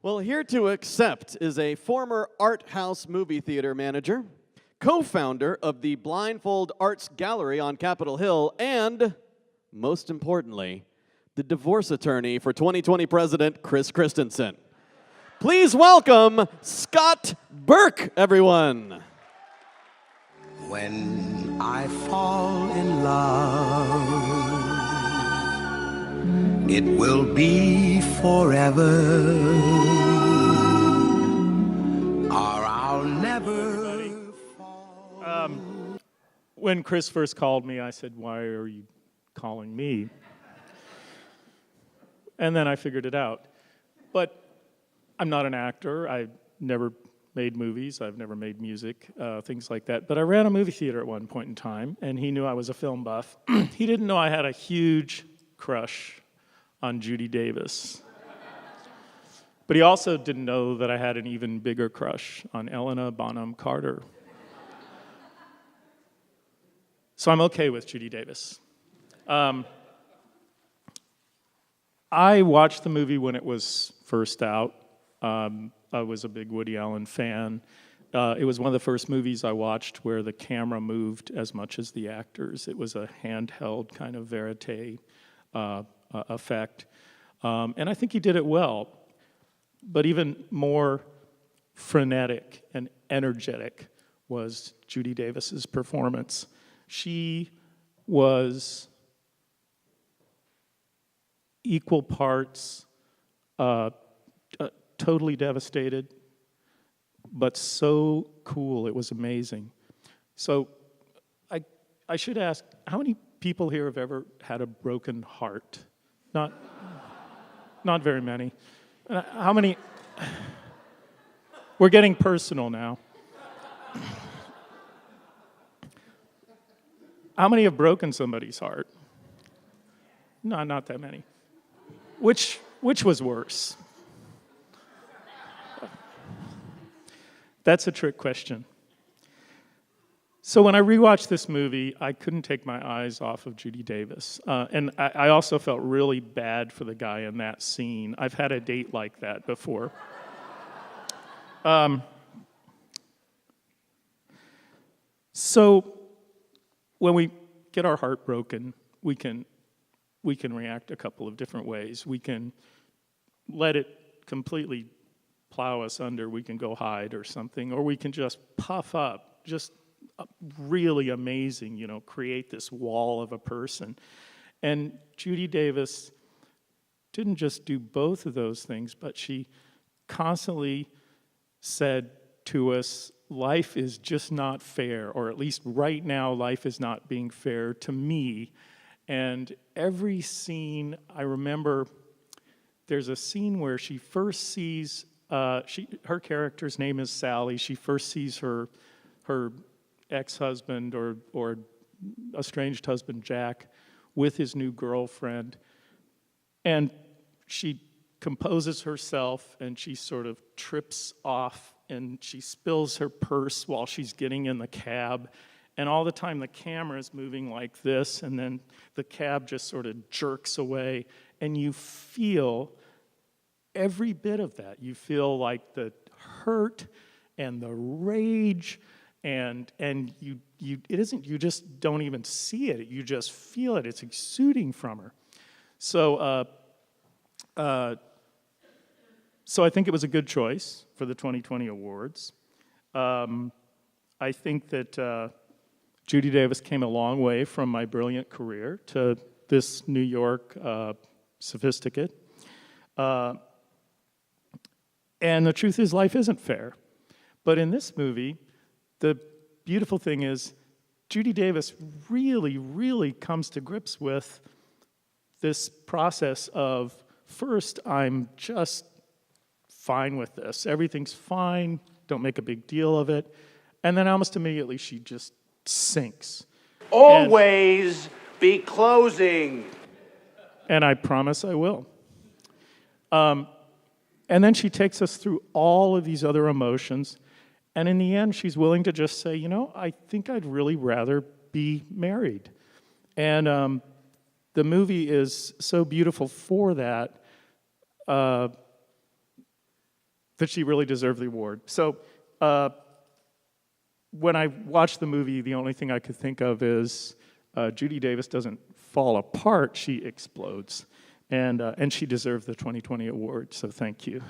Well, here to accept is a former art house movie theater manager, co-founder of the Blindfold Arts Gallery on Capitol Hill, and, most importantly, the divorce attorney for 2020 President Chris Christensen. Please welcome Scott Burk, everyone. When I fall in love, it will be forever, or I'll never fall. When Chris first called me, I said, "Why are you calling me?" And then I figured it out. But I'm not an actor. I've never made movies. I've never made music, things like that. But I ran a movie theater at one point in time, and he knew I was a film buff. He didn't know I had a huge crush on Judy Davis. But he also didn't know that I had an even bigger crush on Helena Bonham Carter. So I'm okay with Judy Davis. I watched the movie when it was first out. I was a big Woody Allen fan. It was one of the first movies I watched where the camera moved as much as the actors. It was a handheld kind of verite effect. And I think he did it well. But even more frenetic and energetic was Judy Davis's performance. She was equal parts totally devastated, but so cool. It was amazing. So I should ask, how many people here have ever had a broken heart? Not very many. How many? We're getting personal now. How many have broken somebody's heart? No, not that many. Which was worse? That's a trick question. So when I rewatched this movie, I couldn't take my eyes off of Judy Davis. And I also felt really bad for the guy in that scene. I've had a date like that before. So when we get our heart broken, we can react a couple of different ways. We can let it completely plow us under. We can go hide or something, or we can just puff up, just really amazing, create this wall of a person. And Judy Davis didn't just do both of those things, but she constantly said to us, life is just not fair, or at least right now, life is not being fair to me. And every scene, I remember there's a scene where she first sees, her character's name is Sally. She first sees her ex-husband or estranged husband, Jack, with his new girlfriend. And she composes herself, and she sort of trips off, and she spills her purse while she's getting in the cab. And all the time the camera is moving like this, and then the cab just sort of jerks away, and you feel every bit of that. You feel like the hurt and the rage, and you just don't even see it. You just feel it. It's exuding from her. So I think it was a good choice for the 2020 awards. I think that Judy Davis came a long way from my brilliant career to this New York sophisticate. And the truth is, life isn't fair. But in this movie, the beautiful thing is, Judy Davis really, really comes to grips with this process of, first, I'm just fine with this. Everything's fine. Don't make a big deal of it. And then almost immediately, she just sinks. Always be closing. And I promise I will. And then she takes us through all of these other emotions. And in the end, she's willing to just say, I think I'd really rather be married. And the movie is so beautiful for that. that she really deserved the award. So when I watched the movie, the only thing I could think of is Judy Davis doesn't fall apart, she explodes. And she deserved the 2020 award, so thank you.